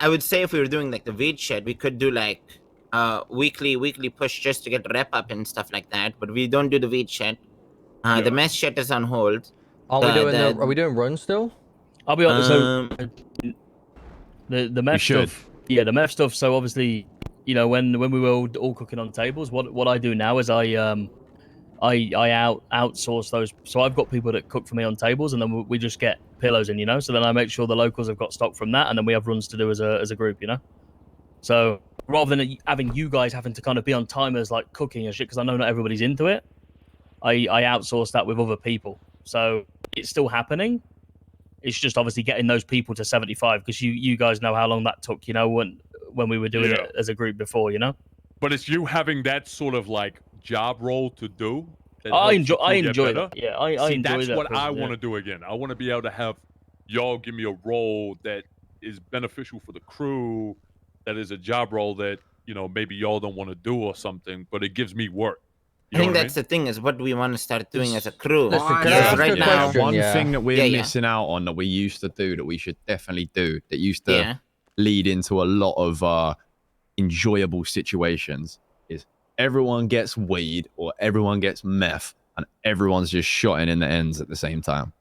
I would say if we were doing like the weed shed, we could do like weekly push just to get rep up and stuff like that. But we don't do the weed shed. The mess shed is on hold. Are we doing runs still? I'll be honest. So the meth stuff. Yeah, the meth stuff. So obviously, you know, when we were all cooking on tables, what I do now is I outsource those. So I've got people that cook for me on tables, and then we just get pillows in, you know. So then I make sure the locals have got stock from that, and then we have runs to do as a group, you know. So rather than having you guys having to kind of be on timers like cooking and shit, because I know not everybody's into it, I outsource that with other people. So it's still happening. It's just obviously getting those people to 75, because you guys know how long that took, you know, when we were doing it as a group before, you know. But it's you having that sort of like job role to do. I enjoy that. Yeah, I enjoy that's that. What I want to do again. I want to be able to have y'all give me a role that is beneficial for the crew, that is a job role that, you know, maybe y'all don't want to do or something, but it gives me work. I think that's the thing, is what do we want to start doing as a crew? Right now, one thing that we're missing out on that we used to do that we should definitely do, that used to lead into a lot of enjoyable situations, is everyone gets weed or everyone gets meth and everyone's just shotting in the ends at the same time.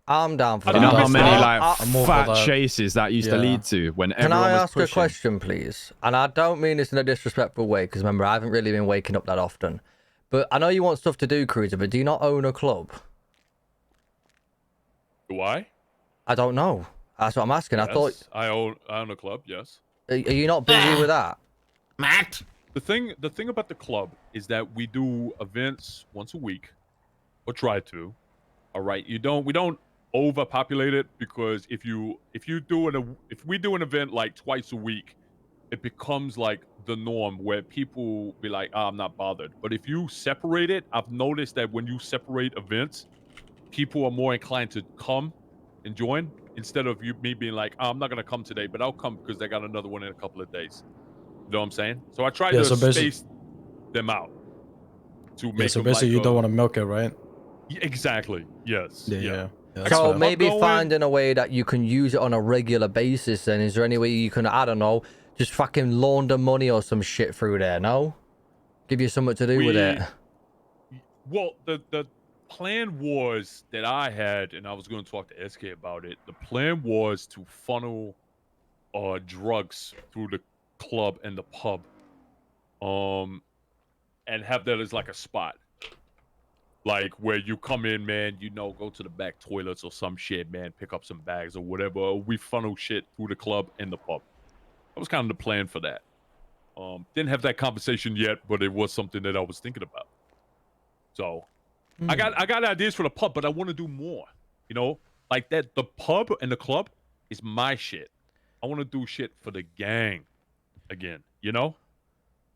I'm down for that. You know how many fat that. chases that used to lead to when everyone was Can I ask pushing? a question, please? And I don't mean this in a disrespectful way, because remember, I haven't really been waking up that often. But I know you want stuff to do, Cruiser, but do you not own a club? Do I? I don't know. That's what I'm asking. Yes, I thought I own a club. Yes. Are you not busy with that, Matt? The thing about the club is that we do events once a week, or try to. All right. We don't overpopulate it, because if we do an event like twice a week, it becomes like the norm where people be like, oh, I'm not bothered. But if you separate it, I've noticed that when you separate events, people are more inclined to come and join, instead of me being like, oh, I'm not going to come today, but I'll come because they got another one in a couple of days. You know what I'm saying? So I try to space them out to make so basically you don't want to milk it, right? Exactly. Yes. Yeah. So maybe finding a way that you can use it on a regular basis, then. Is there any way you can, I don't know, just fucking launder money or some shit through there, no? Give you something to do with it. Well, the plan was that I had, and I was going to talk to SK about it, the plan was to funnel drugs through the club and the pub, and have that as like a spot. Like where you come in, man, you know, go to the back toilets or some shit, man, pick up some bags or whatever. We funnel shit through the club and the pub. That was kind of the plan for that. Didn't have that conversation yet, but it was something that I was thinking about. So I got ideas for the pub, but I want to do more. You know, like that. The pub and the club is my shit. I want to do shit for the gang again. You know,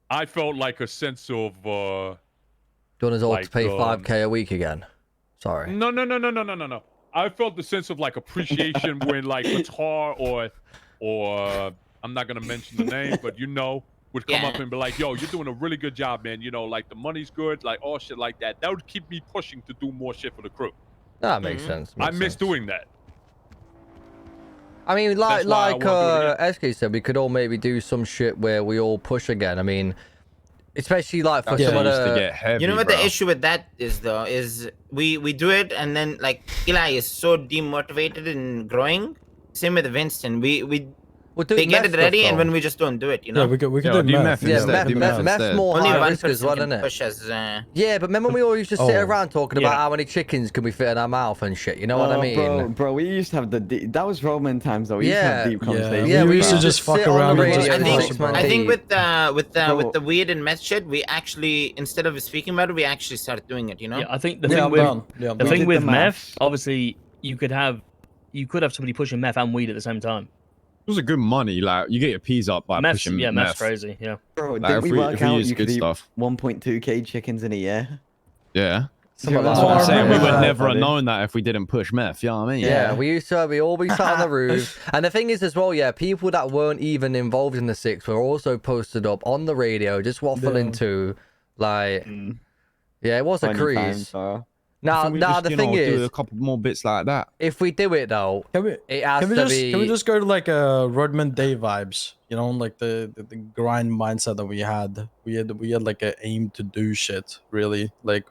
I felt like a sense of. Do you want us all to pay $5K a week again? Sorry. No. I felt the sense of like appreciation when like Qatar or I'm not gonna mention the name, but you know, would come up and be like, "Yo, you're doing a really good job, man. You know, like the money's good, like all shit like that." That would keep me pushing to do more shit for the crew. That makes sense. I miss doing that. I mean, like SK said, we could all maybe do some shit where we all push again. I mean, especially like for some of the... You know what the issue with that is, though, is we do it, and then like Eli is so demotivated in growing. Same with Winston. They get it ready, and when we just don't do it, you know. Yeah, we can do meth. Meth's more high risk as well, isn't it? Yeah, but remember we all used to sit around talking about how many chickens can we fit in our mouth and shit. You know what I mean? Bro, we used to have that was Roman times though. We used to have deep conversations. Yeah, we used to just fuck around. I think with the weed and meth shit, we actually, instead of speaking about it, we actually started doing it. You know? Yeah, I think the thing with meth, obviously, you could have somebody pushing meth and weed at the same time. It was a good money. Like you get your peas up by pushing meth. Yeah, meth's crazy. Yeah. Bro, didn't we work out you could eat 1.2k chickens in a year? Yeah. That's what I'm saying. We would never have known that if we didn't push meth. You know what I mean? Yeah, we all be sat on the roof. And the thing is as well, people that weren't even involved in the six were also posted up on the radio, just waffling too. Like, it was a cruise. Now, the thing is, do a couple more bits like that. If we do it though, it has to be. Can we just go to like Rodman Day vibes? You know, like the grind mindset that we had. We had like an aim to do shit. Really, like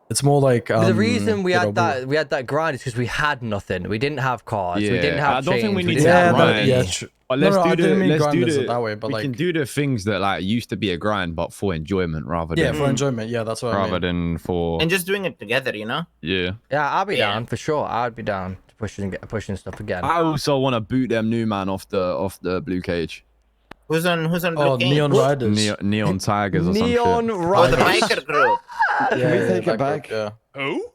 it's more like the reason we had that grind is because we had nothing. We didn't have cars. We didn't have I don't think we need chains, to have grind. money. Yeah, But let's I didn't mean let's grind do as the, that way, but we like can do the things that like used to be a grind, but for enjoyment rather than for enjoyment. Yeah, that's what I rather mean. than for And just doing it together, you know. Yeah, I'll be down for sure. I'd be down to pushing stuff again. I also want to boot them new man off the blue cage. Who's on Oh, Blue Neon King? Riders. Neon Tigers or some Neon shit. Oh, the Riders. biker group. Yeah, we take it that back? group, yeah. Who?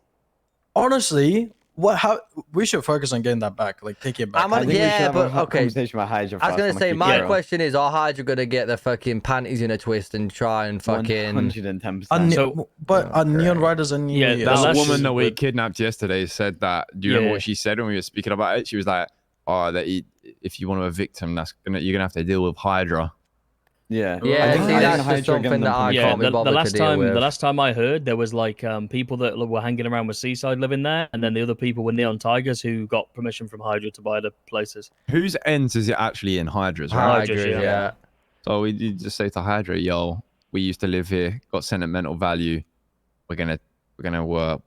Honestly, how we should focus on getting that back. Like take it back. I'm gonna- I think we should have but a okay. conversation about Hydra. I was gonna say, my question is, are Hydra gonna get their fucking panties in a twist and try and fucking? 110%. So, but are Neon Riders and Yeah, the That last woman is that we good. kidnapped yesterday said that. Do you remember Yeah. what she said when we were speaking about it? She was like, "Oh, that if you want to a victim, you're gonna have to deal with Hydra." Yeah. Yeah, I think see, Hydra that's getting just something them that I pretty Yeah, can't be the bothered last to deal time with. the last time I heard, there was like people that were hanging around with Seaside living there, and then the other people were Neon Tigers who got permission from Hydra to buy the places. Whose ends is it actually in Hydra's, right? Hydra, yeah. yeah. So you just say to Hydra, "Yo, we used to live here, got sentimental value. We're gonna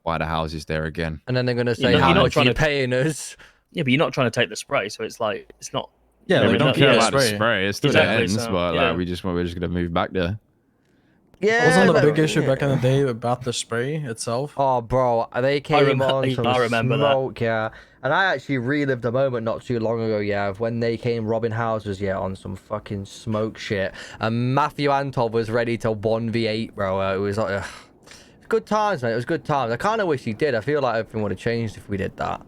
buy the houses there again." And then they're gonna say, You're "How not much are trying you to- paying us?" Yeah, but you're not trying to take the spray, so it's like it's not. Yeah, you know, we We don't not- care yeah. about the spray. spray. It's still Exactly, the ends, so, but yeah. like we're just gonna move back there. Yeah. Wasn't the but- big issue back in the day about the spray itself? Oh, bro, they came on some I remember that. smoke, yeah. And I actually relived a moment not too long ago, yeah, of when they came robbing houses, yeah, on some fucking smoke shit. And Matthew Antov was ready to 1v8, bro. It was like, good times, man. It was good times. I kind of wish he did. I feel like everything would have changed if we did that.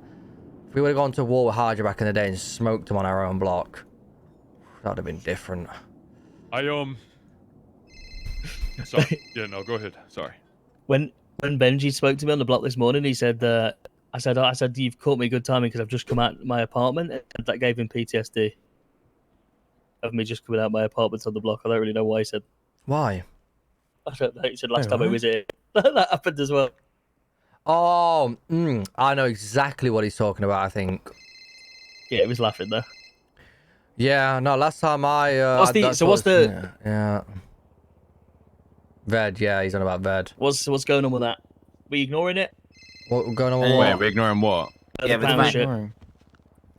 If we would have gone to war with Hydra back in the day and smoked them on our own block, that would have been different. Sorry. Yeah, no, go ahead. Sorry. When Benji spoke to me on the block this morning, he said, I said, you've caught me good timing because I've just come out of my apartment. And that gave him PTSD of me just coming out of my apartment on the block. I don't really know why he said. Why? I don't know. He said last time what? he was here. That happened as well. Oh, I know exactly what he's talking about, I think. Yeah, he was laughing there. Yeah, no, last time I... What's the- Yeah. Ved, yeah, he's on about Ved. What's going on with that? Were you ignoring it? What going on with Wait, what? we're ignoring what? Yeah, The but pound fine. shit.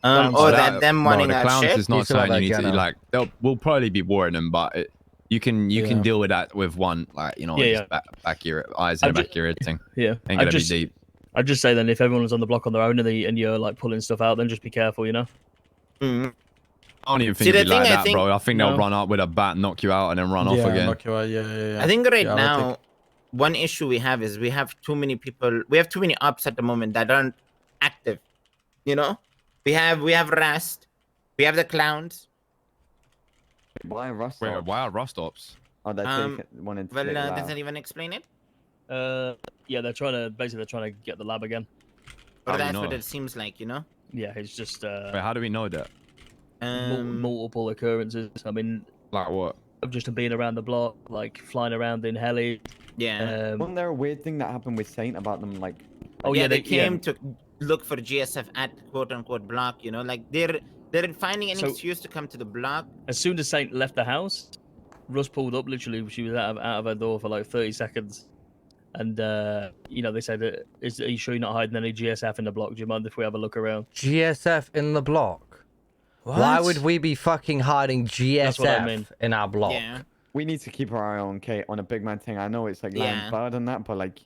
Oh, that- them Bro, wanting the that clowns shit. is not He's talking something you about need to Jenna. like. We'll probably be warring them, but you can deal with that with one, like Yeah, just back your eyes in the back of your head thing. Yeah. Ain't gonna be deep. I'd just say then if everyone's on the block on their own and you're like pulling stuff out, then just be careful, you know? Mhm. I don't even See, think the it'd be like thing I that, think- bro. I think No. they'll run up with a bat, knock you out, and then run off again. Knock you out. Yeah. I think right Yeah, I would now, one issue we have is we have too many people. We have too many ops at the moment that aren't active. You know, we have Rust, we have the clowns. Why Rust? Wait, why are Rust ops? Oh, they're Um, wanting to Well, take it does out. that even explain it? Yeah, they're trying to get the lab again. Or How do you that's know? what it seems like, you know. Yeah, it's just Wait, how do we know that? multiple occurrences. I mean, Like what? of just being around the block, like flying around in heli. Yeah. Wasn't there a weird thing that happened with Saint about them, like... Oh yeah, yeah, they came to look for GSF at quote unquote block. You know, like they're finding an So- excuse to come to the block. As soon as Saint left the house, Russ pulled up. Literally, she was out of her door for like 30 seconds. And they said, "Are you sure you're not hiding any GSF in the block? Do you mind if we have a look around?" GSF in the block? What? Why would we be fucking hiding That's what I GSF mean. in our block? Yeah. We need to keep our eye on Kate on a big man thing. I know it's like Yeah. land bird and that, but like...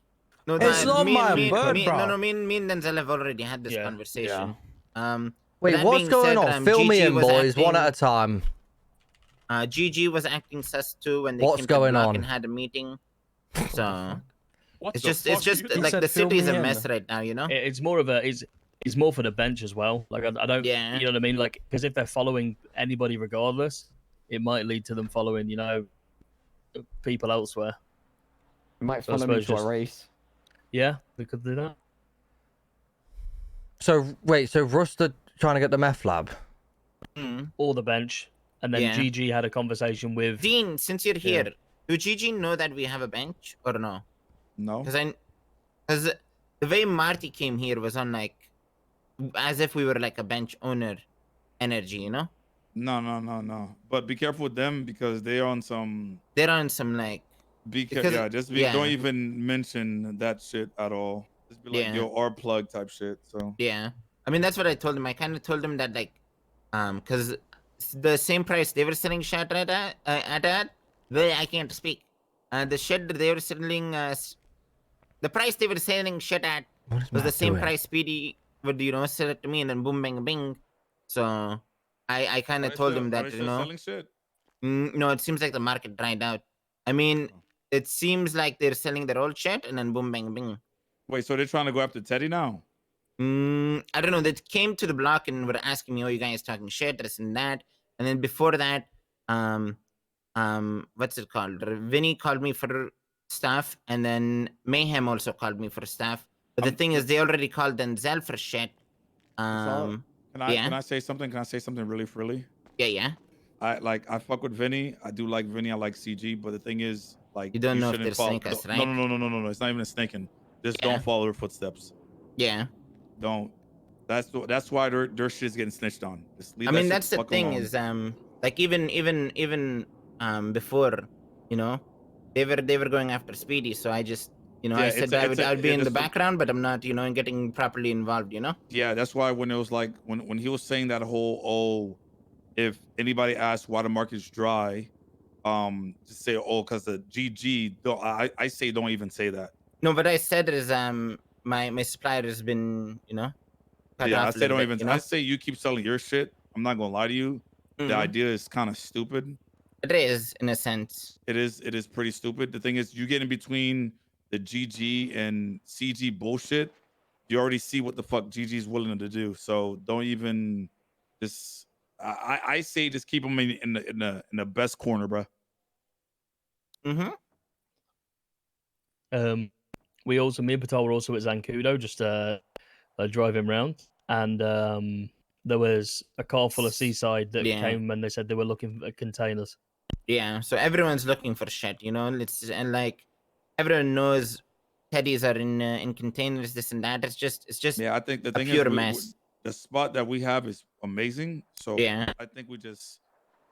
No, It's not my bird, me, bro. No, me and Denzel have already had this Yeah. conversation. Wait, that what's being going said, on? Fill me GG in, was boys, one at a acting- time. GG was acting sus too when they What's came to the going block on? and had a meeting. So What it's the just fuck? You like said the fill city is me a in. mess right now, you know. It's more of a it's more for the bench as well. Like I don't, Yeah. you know what I mean? Like because if they're following anybody regardless, it might lead to them following, people elsewhere. We might So I follow me suppose to just- a race. Yeah, they could do that. So, wait, so Rust are trying to get the meth lab? Mm. Or the bench, and then Yeah. GG had a conversation with. Dean, since you're here, do GG know that we have a bench or no? No. Because the way Marty came here was on like, as if we were like a bench owner energy, you know? No. But be careful with them because they're on some. They're on some like. Don't even mention that shit at all. Just be like, yo, our plug type shit. So yeah, I mean that's what I told him. I kind of told him that like, because the same price they were selling shit at I can't speak. The shit that they were selling the price they were selling shit at was the same price Speedy would sell it to me, and then boom bang bing. So I kind of told him that selling shit? No, it seems like the market dried out. I mean, it seems like they're selling their old shit, and then boom bang bing. Wait, so they're trying to go after Teddy now? I don't know. They came to the block and were asking me, "Oh, you guys talking shit, this and that." And then before that, what's it called? Vinny called me for stuff, and then Mayhem also called me for stuff. But the thing is, they already called Denzel for shit. Can I say something? Can I say something really freely? Yeah. I fuck with Vinny. I do like Vinny. I like CG. But the thing is, like, you don't know if they're snake us, right? No. It's not even a snaking. Just don't follow their footsteps. Yeah. Don't. That's why their shit's getting snitched on. I mean, that's the thing is like even before, they were going after Speedy, so I just I said I'd be in the background, but I'm not getting properly involved. Yeah, that's why when it was like when he was saying that whole if anybody asks why the market's dry, just say because the GG. I say don't even say that. No, what I said is my supplier has been I say don't even. I say you keep selling your shit. I'm not gonna lie to you. The idea is kind of stupid. It is in a sense. It is pretty stupid. The thing is, you get in between the GG and CG bullshit. You already see what the fuck GG's willing to do. So don't even just. I say just keep them in the best corner, bro. Me and Patel were also at Zancudo, just driving around, and there was a car full of Seaside that came and they said they were looking for containers. Yeah, so everyone's looking for shit, and like everyone knows teddies are in containers, this and that. It's just I think the thing pure is mess. The spot that we have is amazing. So I think we just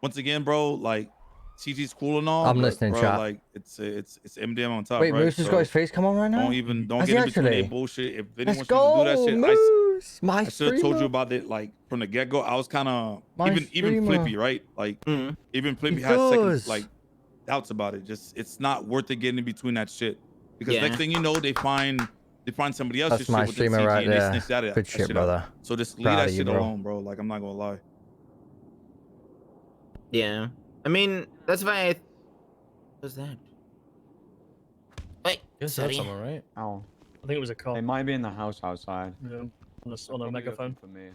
once again, bro, like CG's cool and all. I'm listening, bro, chat. like it's MDM on top. Wait, right? Moose has got his face come on right now. Don't get in between that bullshit. If anyone wants go, to do that shit, Moose, I should have told you about it like from the get go. I was kind of even Flippy, right? Like even Flippy had second like doubts about it. Just it's not worth it getting in between that shit because next thing you know they find somebody else. That's my streamer right there. Good shit, brother. So just leave that shit alone, bro. Like I'm not gonna lie. Yeah, I mean that's why. What's that? Wait, sorry. Someone, right? Oh, I think it was a car. It might be in the house outside. Yeah, on a megaphone. For me.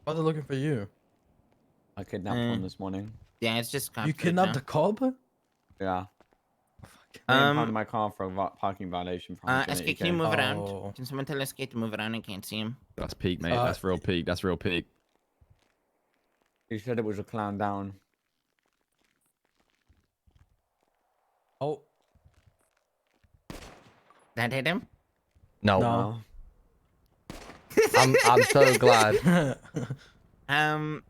Why are they looking for you? I kidnapped one this morning. Yeah, it's just you kidnapped a cop? Yeah. Impounded my car for a parking violation. SK, can you move around? Can someone tell SK to move around? I can't see him. That's peak, mate. That's real peak. That's real peak. He said it was a clown down. Oh. That hit him? No. I'm so glad.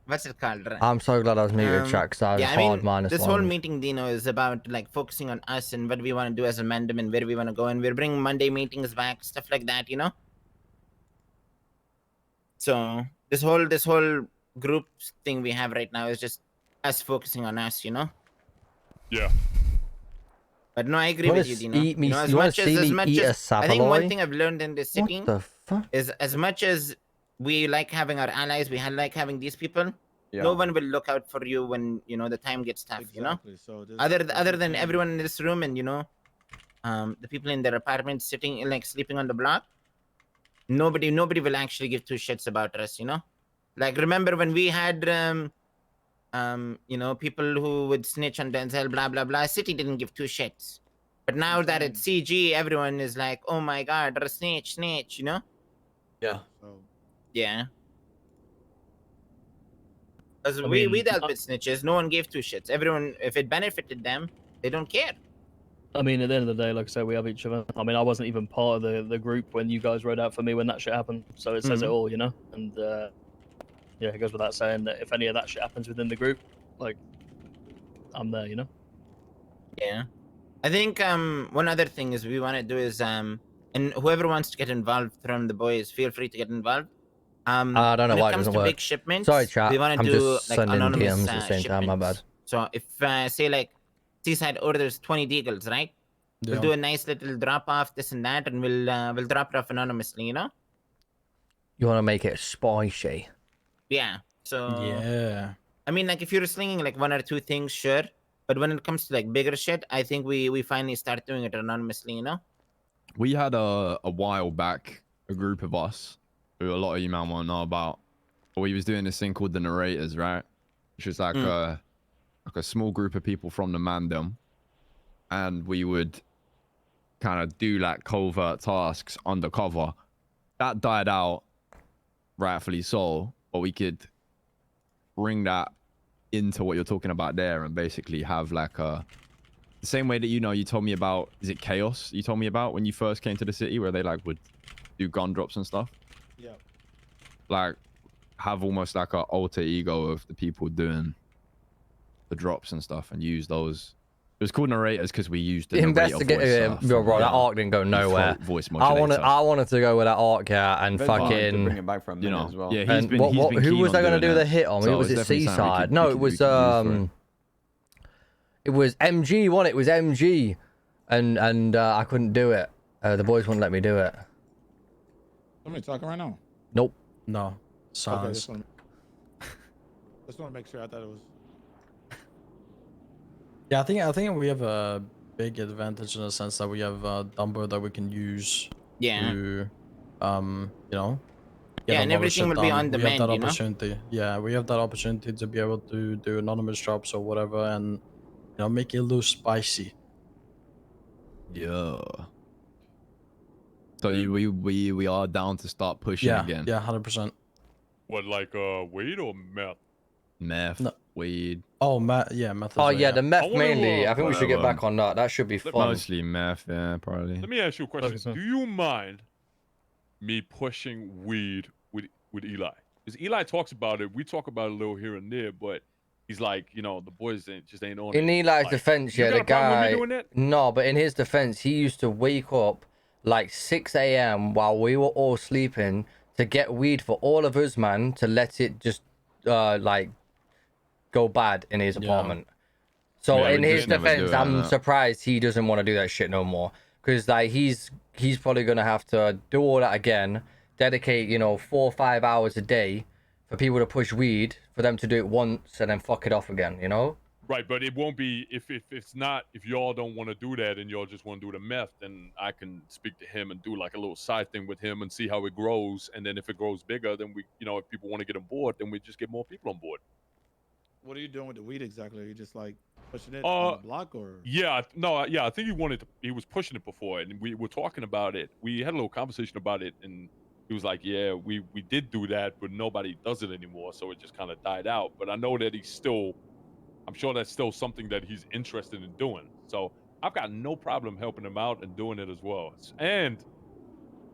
What's it called? I'm so glad I was muted, chat, because I was hard minus this one. whole meeting, Dino, is about like focusing on us and what we want to do as a Mandem and where we want to go, and we're bringing Monday meetings back, stuff like that, So this whole group thing we have right now is just us focusing on us, Yeah. But no, I agree with you, Dino. Eat me, as you much as I think one Savaloy? thing I've learned in this city What the fuck? is as much as we like having our allies, we like having these people. No one will look out for you when the time gets tough. So other than everyone in this room and the people in their apartments sitting like sleeping on the block. Nobody will actually give two shits about us. Like remember when we had people who would snitch on Denzel, blah blah blah. City didn't give two shits. But now that it's CG, everyone is like, oh my god, they're a snitch, Yeah. Yeah. Because we dealt with snitches. No one gave two shits. Everyone, if it benefited them, they don't care. I mean, at the end of the day, like I said, we have each other. I mean, I wasn't even part of the group when you guys rode out for me when that shit happened. So it says it all, you know? And yeah, it goes without saying that if any of that shit happens within the group, like, I'm there, you know? Yeah. I think one other thing is we want to do is and whoever wants to get involved from the boys, feel free to get involved. I don't know when why it it comes doesn't to work. big shipments, Sorry, chat. we want to I'm do just like sending anonymous DMs at the same time. My bad. So if say like Seaside orders 20 deagles, right? Yeah. We'll do a nice little drop off, this and that, and we'll drop it off anonymously, you know? You want to make it spicy? Yeah. So Yeah. I mean, like if you're slinging like one or two things, sure. But when it comes to like bigger shit, I think we finally start doing it anonymously, you know? We had a while back a group of us who a lot of you man won't know about. But we was doing this thing called the Narrators, right? Which is like a small group of people from the Mandem, and we would kind of do like covert tasks undercover. That died out, rightfully so, but we could bring that into what you're talking about there and basically have like the same way that you told me about, is it Chaos you told me about when you first came to the city where they like would do gun drops and stuff? Yeah. Like have almost like a alter ego of the people doing the drops and stuff and use those. It was called Narrators because we used the investigator. Bro, that arc didn't go nowhere. Voice I wanted to go with that arc, yeah, and To bring fucking. it back for a minute as well. Yeah, And who was I gonna do the hit on? So was it's it definitely something Seaside? we No, could it was use for it was MG. It was MG, and I couldn't do it. The boys wouldn't let me do it. Somebody talking right now? Nope. No. Okay, Silence. just want to make sure. I thought it was. Yeah, I think we have a big advantage in the sense that we have Dumbo that we can use Yeah. to, you know, Yeah, get and a lot of everything shit will be done. on We have demand, that you know? opportunity. Yeah, we have that opportunity to be able to do anonymous drops or whatever, and you know, make it a little spicy. Yeah. So we are down to start pushing again. Yeah, 100%. What, like weed or meth? Meth, No. weed. Oh, meth. Oh yeah, the meth wanna, mainly. I think we should get whatever. back on that. That should be fun. Mostly meth, yeah, probably. Let me ask you a question. so. Do you mind me pushing weed with Eli? Because Eli talks about it. We talk about it a little here and there, but he's like, you know, the boys just ain't on it. In Eli's Like, defense, you yeah, got the a problem with me guy. doing that? No, but in his defense, he used to wake up like 6 a.m. while we were all sleeping to get weed for all of us, man, to let it just like go bad in his apartment. So Yeah, in we his just never do defense, it, I'm innit? surprised he doesn't want to do that shit no more. Because like he's probably gonna have to do all that again, dedicate 4 or 5 hours a day for people to push weed, for them to do it once and then fuck it off again, you know? Right, but it won't be if it's not, if y'all don't want to do that and y'all just want to do the meth, then I can speak to him and do like a little side thing with him and see how it grows. And then if it grows bigger, then we, if people want to get on board, then we just get more people on board. What are you doing with the weed exactly? Are you just like pushing it on the block or? Yeah, I think he was pushing it before, and we were talking about it. We had a little conversation about it, and he was like, yeah, we did do that, but nobody does it anymore, so it just kind of died out. But I know that I'm sure that's still something that he's interested in doing. So I've got no problem helping him out and doing it as well. And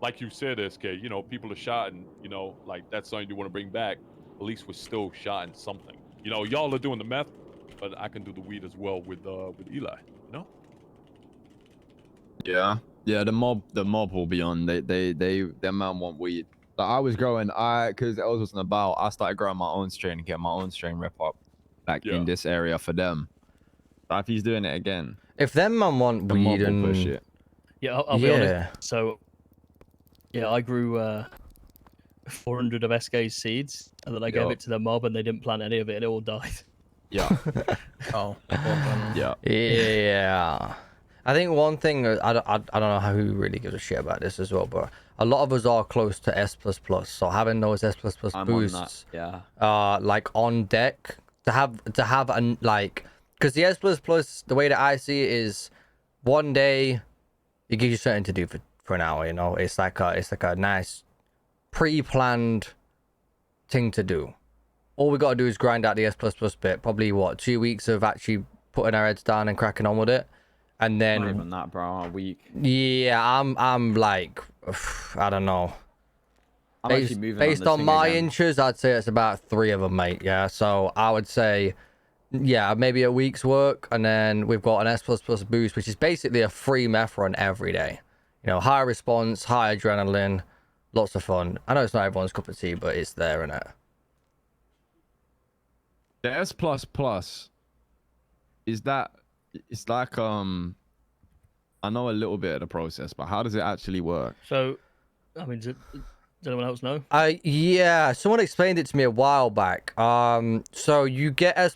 like you said, SK, people are shot, and like that's something you want to bring back. At least we're still shot in something. Y'all are doing the meth, but I can do the weed as well with Eli. Yeah, the mob will be on. Their man want weed. Like I was growing, because Els wasn't about. I started growing my own strain and getting my own strain rep up, like in this area for them. But if he's doing it again, If them man want the weed mob will and push it. Yeah, I'll be honest. So, yeah, I grew 400 of SK's seeds, and then I gave it to the mob, and they didn't plant any of it, and it all died. Yeah. Oh. Yeah. Yeah. I think one thing, I don't know who really gives a shit about this as well, but a lot of us are close to S++, so having those S++ boosts, like on deck to have like, because the S++, the way that I see it is, one day it gives you something to do for an hour, it's like a nice pre-planned thing to do. All we got to do is grind out the S++ bit, probably 2 weeks of actually putting our heads down and cracking on with it. and Not then even that, bro. A week. yeah, I'm like, I don't know. I'm actually moving Based this on thing my again. inches, I'd say it's about 3 of them, mate. Yeah, so I would say, yeah, maybe a week's work, and then we've got an S++ boost, which is basically a free meth run every day. You know, high response, high adrenaline, lots of fun. I know it's not everyone's cup of tea, but it's there, innit? The S++, is that, it's like, I know a little bit of the process, but how does it actually work? So, I mean, does anyone else know? Yeah, someone explained it to me a while back. So you get S++,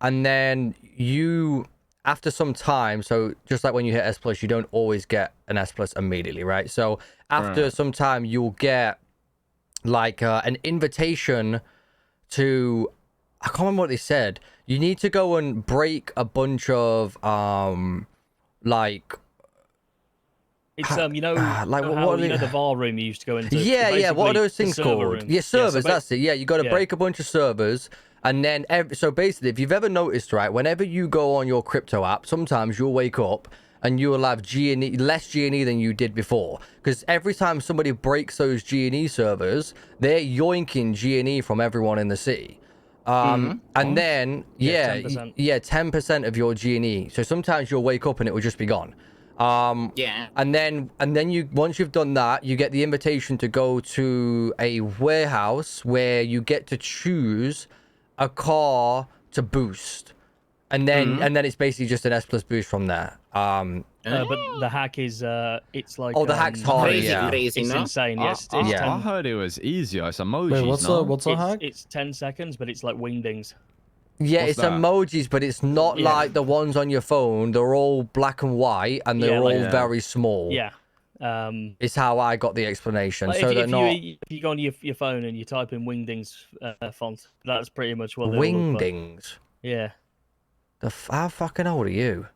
and then you, after some time, so just like when you hit S+, you don't always get an S+ immediately, right? So after some time, you'll get like an invitation to, I can't remember what they said. You need to go and break a bunch of like It's you know, like how, what you know the VAR room you used to go into. yeah, what are those things called? Room. Yeah, servers. So that's it. Yeah, you got to break a bunch of servers, and then so basically, if you've ever noticed, right, whenever you go on your crypto app, sometimes you'll wake up and you will have G&E, less G&E than you did before, because every time somebody breaks those G&E servers, they're yoinking G&E from everyone in the city. And then 10% of your G&E. So sometimes you'll wake up and it will just be gone. And then you, once you've done that, you get the invitation to go to a warehouse where you get to choose a car to boost, and then it's basically just an S+ boost from there. But the hack is it's like the hack's harder. Crazy, it's insane. Yes, it's I heard it was easier. It's emojis. Wait, what's a hack? It's 10 seconds, but it's like wingdings. Yeah, it's emojis, but it's not like the ones on your phone. They're all black and white, and they're all very small. Yeah. It's how I got the explanation. Like so if not you go on your phone and you type in wingdings font, that's pretty much what they wingdings. Yeah. How fucking old are you?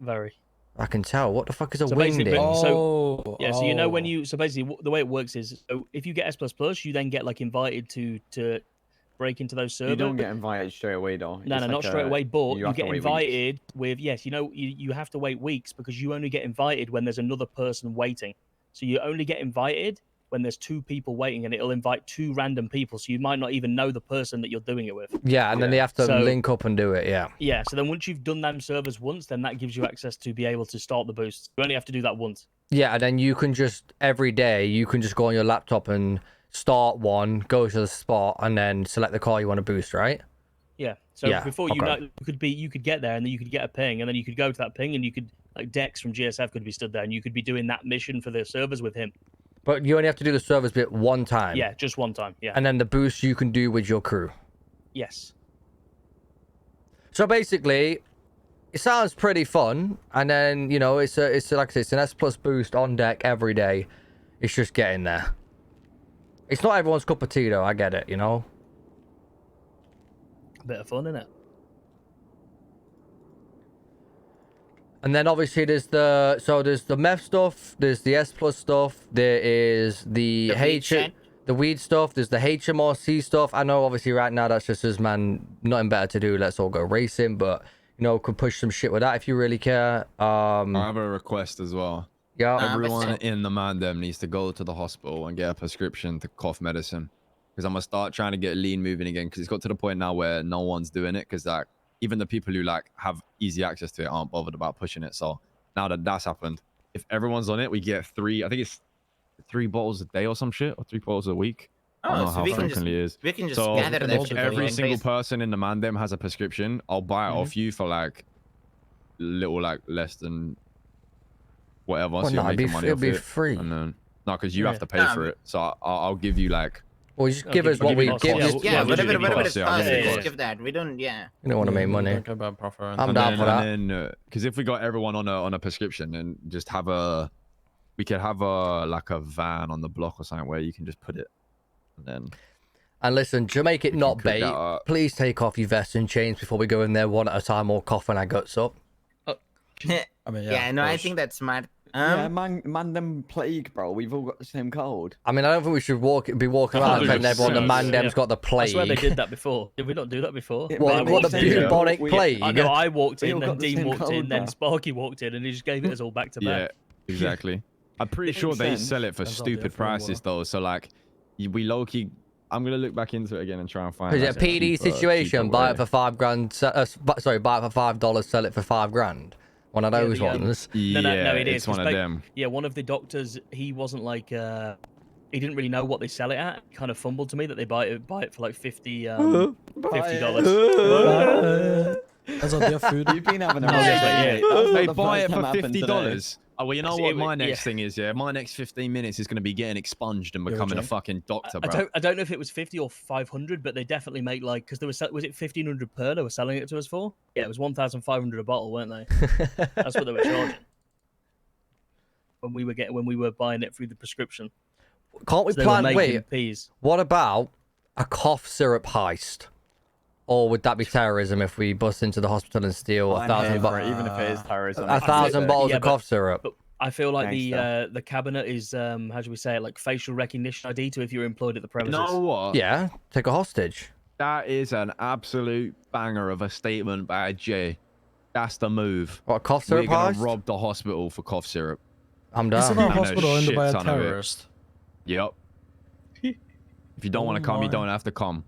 Very. I can tell. What the fuck is a So wingding? So you know when you basically the way it works is, so if you get S++, you then get like invited to break into those servers. You don't get invited straight away though. No, not straight away, but you get invited with, yes, you know, you have to wait weeks because you only get invited when there's another person waiting. So you only get invited when there's 2 people waiting, and it'll invite 2 random people, so you might not even know the person that you're doing it with. Yeah, and then they have to link up and do it, Yeah, so then once you've done them servers once, then that gives you access to be able to start the boost. You only have to do that once. Yeah, and then you can just, every day, you can just go on your laptop and start one, go to the spot, and then select the car you want to boost, right? Yeah. So before you know, you could get there, and then you could get a ping, and then you could go to that ping, and you could, like, Dex from GSF could be stood there, and you could be doing that mission for the servers with him. But you only have to do the servers bit one time. Yeah, just one time. Yeah. And then the boost you can do with your crew. Yes. So basically, it sounds pretty fun, and then it's like I said, it's an S+ boost on deck every day. It's just getting there. It's not everyone's cup of tea, though. I get it, A bit of fun, innit? And then obviously there's the meth stuff, there's the S+ stuff, there is the weed stuff, there's the HMRC stuff. I know obviously right now that's just as nothing better to do. Let's all go racing, but could push some shit with that if you really care. I have a request as well. Yeah. Everyone in the Mandem needs to go to the hospital and get a prescription to cough medicine, because I'm gonna start trying to get lean moving again, because it's got to the point now where no one's doing it, because like even the people who like have easy access to it aren't bothered about pushing it. So now that that's happened, if everyone's on it, we get 3, I think it's 3 bottles a day or some shit, or 3 bottles a week. I don't know how frequently it is. We can just so gather if every single person in the Mandem has a prescription, I'll buy it off you for like little, like less than whatever. Well, so you're making money it'll off be it. free. And then because you have to pay for it, so I'll give you like. Well, just give us what we give. Whatever it's cost, just just give that. We don't. Yeah. You don't want to make money. I'm down for that. And then, because if we got everyone on a prescription, and just we could have like a van on the block or something where you can just put it, and then. And listen, to make it not bait, please take off your vests and chains before we go in there one at a time, or coughing our guts up. I mean, I think that's smart. Yeah, Mandem plague, bro. We've all got the same cold. I mean, I don't think we should be walking around telling everyone the Mandem's got the plague. I swear they did that before. Did we not do that before? What the bubonic plague? I know. I walked We in, all then got the Dean same walked in, cold, then bro. Sparky walked in, and he just gave it us all back to Yeah, back. exactly. I'm pretty It sure makes they sense. sell it for Turns out stupid they're from prices though. So like, we low key. I'm gonna look back into it again and try and find. Is it a like, PD cheaper situation? Buy it way. for $5,000. Sorry, buy it for $5, sell it for $5,000. One of Yeah, those the, ones. Yeah, no, it is. it's one 'cause of them. Yeah, one of the doctors, he wasn't like, he didn't really know what they sell it at. He kind of fumbled to me that they buy it for like $50. That's all their food. You've been having a No, rough yeah, day. yeah. That's not They the buy first it for time happened today. $50. Oh well, you know See, what my next yeah. thing is. Yeah, my next 15 minutes is gonna be getting expunged and becoming a Jay. fucking doctor, bro. I don't know if it was 50 or 500, but they definitely make like, because there was it 1,500 per they were selling it to us for? Yeah, it was 1,500 a bottle, weren't they? That's what they were charging when we were buying it through the prescription. Can't we So they were plan? making Wait, peas. what about a cough syrup heist? Or would that be terrorism if we bust into the hospital and steal I'm here for it, even if it is terrorism. 1,000 bottles Yeah, of but- cough syrup? But I feel like Gangster. the cabinet is how do we say it, like facial recognition ID to if you're employed at the premises. You know what? Yeah, take a hostage. That is an absolute banger of a statement by Jay. That's the move. What, a cough We're syrup gonna heist? rob the hospital for cough syrup. I'm Isn't down. our I know hospital owned shit by a ton of it. terrorist? Yep. If you don't want to come, you my. don't have to come.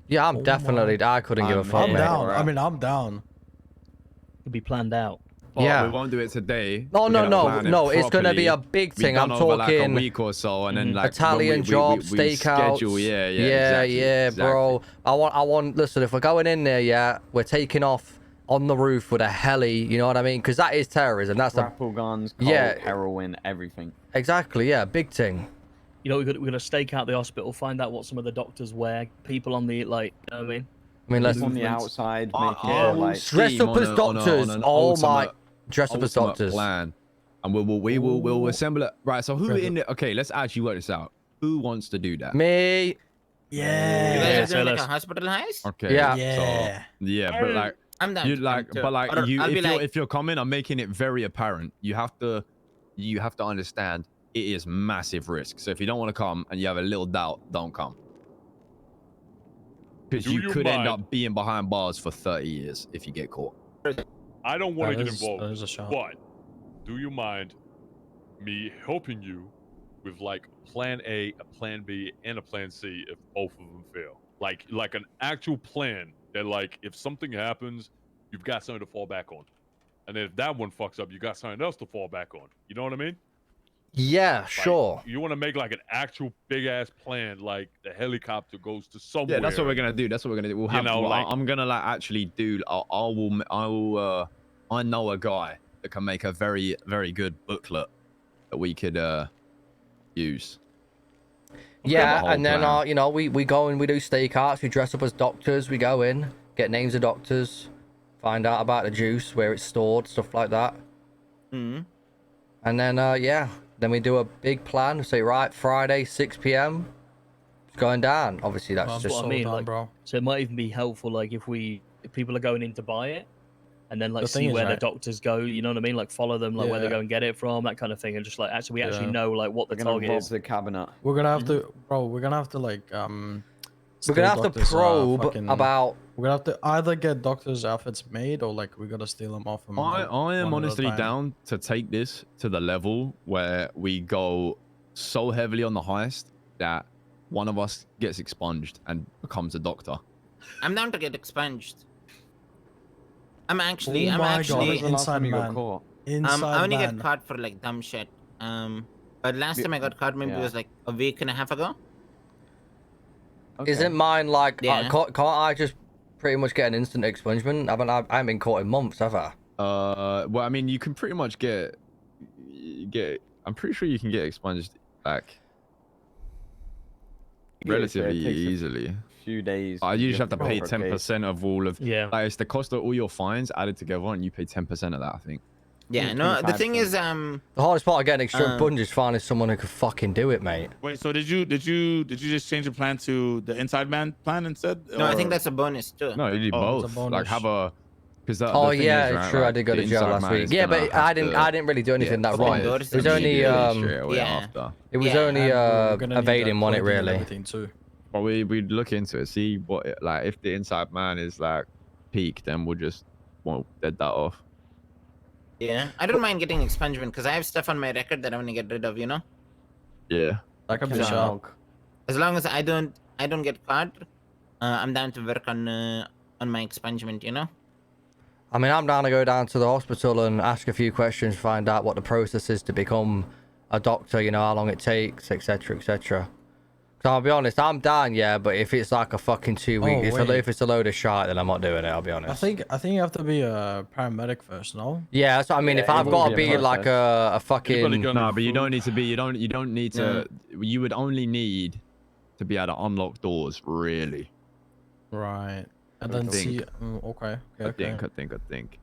Yeah, I'm Oh definitely. I couldn't give a I'm fuck. I'm Yeah, mate. down. alright. I mean, I'm down. Could be planned out. But Yeah. we won't do it today. No, We're no, gonna no, plan it no. It's gonna be a properly. big Be thing. I'm done over, like, a talking week or so, and then like Italian jobs, we steakouts. schedule. Yeah, yeah, bro. I want. Listen, if we're going in there, yeah, we're taking off on the roof with a heli. You know what I mean? Because that is terrorism. That's the Grapple guns, coke, Yeah. heroin, everything. exactly. Yeah, big thing. You know, we're gonna stake out the hospital, find out what some of the doctors wear, people on the like, you know what I mean? I mean, let's On the Movements. outside, I- making I sure, will like... dress scheme up on as a- doctors. on an Oh my, ultimate- dress up as ultimate doctors. plan, and we'll assemble it. Right. So who in the? Okay, let's actually work this out. Who wants to do that? Me. You Yeah. guys Yeah, are so doing like a let's- hospital heist? Okay. Yeah. Yeah. So, yeah, but like. I'm down. You to like, come too. but like Or you, I'll be if you're coming, I'm making it very apparent. You have to understand it is massive risk. So if you don't want to come and you have a little doubt, don't come. Because Do you you could end mind- up being behind bars for 30 years if you get caught. I don't want to That get is- involved, that is a shot. but do you mind me helping you with like plan A, a plan B, and a plan C if both of them fail? Like an actual plan that like if something happens, you've got something to fall back on. And then if that one fucks up, you got something else to fall back on. You know what I mean? Yeah, Like, sure. You want to make like an actual big ass plan, like the helicopter goes to somewhere. Yeah, that's what we're gonna do. That's what we're gonna do. We'll You have. know, like- I'm gonna like actually do. I know a guy that can make a very very good booklet that we could use. Yeah, The whole and then plan. you know, we go and we do stakeouts. We dress up as doctors. We go in, get names of doctors, find out about the juice, where it's stored, stuff like that. Hmm. And then yeah, then we do a big plan. We say right, Friday 6 p.m. It's going down. Obviously, that's I'm just what I so mean, down, like- bro. So it might even be helpful, like if people are going in to buy it, and then like The thing see is, where right- the doctors go. You know what I mean? Like follow them, like where they Yeah. go and get it from, that kind of thing, and just like actually we actually Yeah. know like what the We're gonna target rob is. the cabinet. We're gonna have Mm-hmm. to, bro. We're gonna have to like we're gonna have to steal doctors, probe fucking- about. We're gonna have to either get doctors' outfits made or like we gotta steal them off them. I am one at a honestly time. down to take this to the level where we go so heavily on the heist that one of us gets expunged and becomes a doctor. I'm down to get expunged. I'm actually, Oh I'm my God, actually, When was the last time you got man. caught? Inside I only man. get caught for like dumb shit. But last time I got caught maybe it Yeah. was like a week and a half ago. Okay. Isn't mine like? Yeah. Can't I just pretty much get an instant expungement? I haven't been caught in months, have I? Well, I mean, you can pretty much get. I'm pretty sure you can get expunged back Yeah, so it relatively takes a easily. few days? You just have to go pay for a case. 10% of all of. Yeah. Like, it's the cost of all your fines added together, and you pay 10% of that. I think. Yeah, no. The thing is, The hardest part of getting expunged is finding someone who could fucking do it, mate. Wait, so did you just change your plan to the inside man plan instead? no, I think or- that's a bonus too. No, you do Oh, it's a both. Like bonus. have a. Because oh yeah, true. I did go to jail last week. Yeah, but I didn't really do anything that wrong. It was only after. It was only evading on it really. Everything too. Well, we'd look into it, see what like if the inside man is like peak, then we'll just dead that off. Yeah, I don't mind getting expungement because I have stuff on my record that I want to get rid of. You know. Yeah. That could be shock. As long as I don't get caught, I'm down to work on my expungement. You know. I mean, I'm down to go down to the hospital and ask a few questions, find out what the process is to become a doctor, you know, how long it takes, etc, etc. So I'll be honest, I'm down, yeah, but if it's like a fucking 2 week, if it's a load of shit, then I'm not doing it, I'll be honest. I think you have to be a paramedic first, no? Yeah, that's what I mean. If I've got to be like a fucking... No, but you don't need to be, you don't need to, you would only need to be able to unlock doors, really. Right. And then see, okay. I think.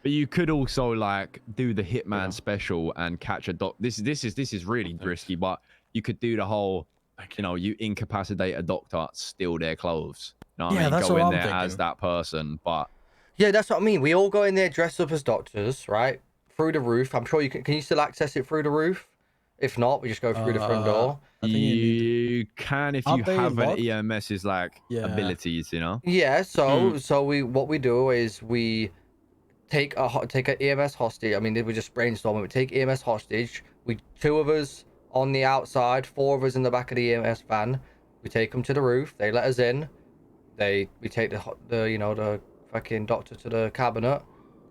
But you could also like do the hitman special and catch a this is really risky, but you could do the whole, you know, you incapacitate a doctor, steal their clothes. You know what I mean? That's go what in I'm there thinking. as that person, but yeah, that's what I mean. We all go in there dressed up as doctors, right? Through the roof. I'm sure you can you still access it through the roof? If not, we just go through the front door. You can if you have an EMS's like abilities, you know. Yeah. So what we do is we take an EMS hostage. I mean, we just brainstorm. We take EMS hostage. We 2 of us on the outside, 4 of us in the back of the EMS van. We take them to the roof. They let us in. We take the fucking doctor to the cabinet,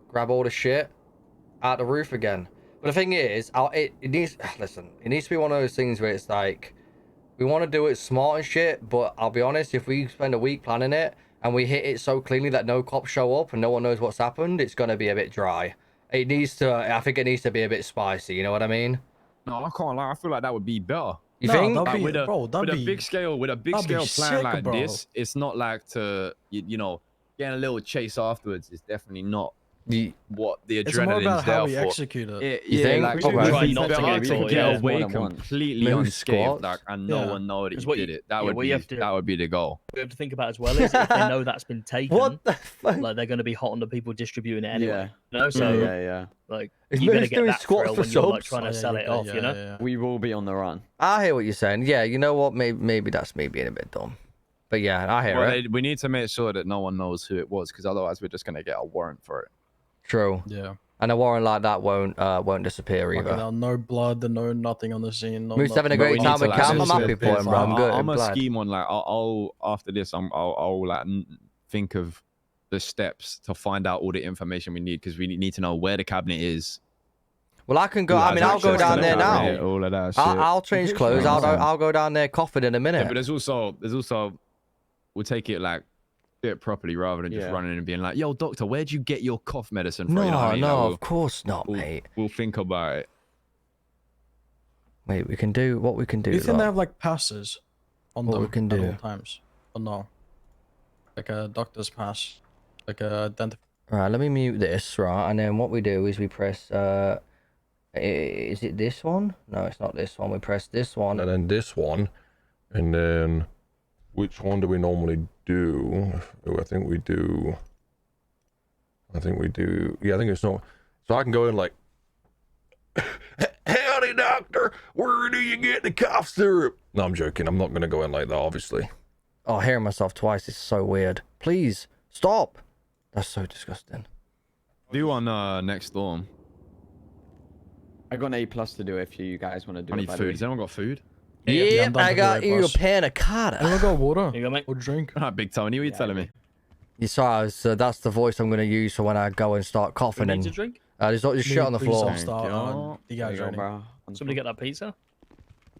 grab all the shit, out the roof again. But the thing is, it needs to be one of those things where it's like, we want to do it smart and shit, but I'll be honest, if we spend a week planning it and we hit it so cleanly that no cops show up and no one knows what's happened, it's going to be a bit dry. I think it needs to be a bit spicy, you know what I mean? No, I can't lie. I feel like that would be better. You think? Like, with a big scale plan like this, it's not like to you know, getting a little chase afterwards is definitely not what the adrenaline's there for. It's more about how we execute it. Like, try not to get to caught, get away completely unscathed, like, and no one know that you did it. That would be the goal. We have to think about as well is if they know that's been taken, what the fuck? like they're going to be hot on the people distributing it anyway. Yeah. You know, so Like you're going to get that thrill when you're like trying to sell it off. You know, we will be on the run. I hear what you're saying. Yeah, you know what? Maybe that's me being a bit dumb. But yeah, I hear it. We need to make sure that no one knows who it was, because otherwise we're just going to get a warrant for it. True. Yeah. And a warrant like that won't disappear either. No blood, no nothing on the scene. No Moose having a great time with Cam. I'm happy for him, bro. I'm good. I'm a scheme on like I'll after this I'll like think of the steps to find out all the information we need, because we need to know where the cabinet is. Well, I can go. I mean, I'll go down there now. All of that shit. I'll change clothes. I'll go down there coughing in a minute. Yeah, but there's also we'll take it like do it properly rather than just running and being like, "Yo, doctor, where'd you get your cough medicine from?" No, you know what I mean? no, like, of course not, mate. We'll think about it. Wait, we can do what we can do. Do you think they have like passes on them at all times? Or no? Like a doctor's pass, like a dentist. Right, let me mute this, right, and then what we do is we press. Is it this one? No, it's not this one. We press this one, and then this one, and then which one do we normally do? Oh, I think we do. Yeah, I think it's no. So I can go in like, howdy, doctor. Where do you get the cough syrup? No, I'm joking. I'm not gonna go in like that, obviously. Oh, hearing myself twice is so weird. Please stop. That's so disgusting. Do on next storm. I got an A+ to do if you guys want to do it. I need food. Has anyone got food? Yeah, I got you a panna cotta. I got water. You got mate. Or drink. All right, Big Tony, what are you telling me? You saw, that's the voice I'm going to use for when I go and start coughing. Need a drink? There's not just shit on the floor. Dehydrating. Somebody get that pizza?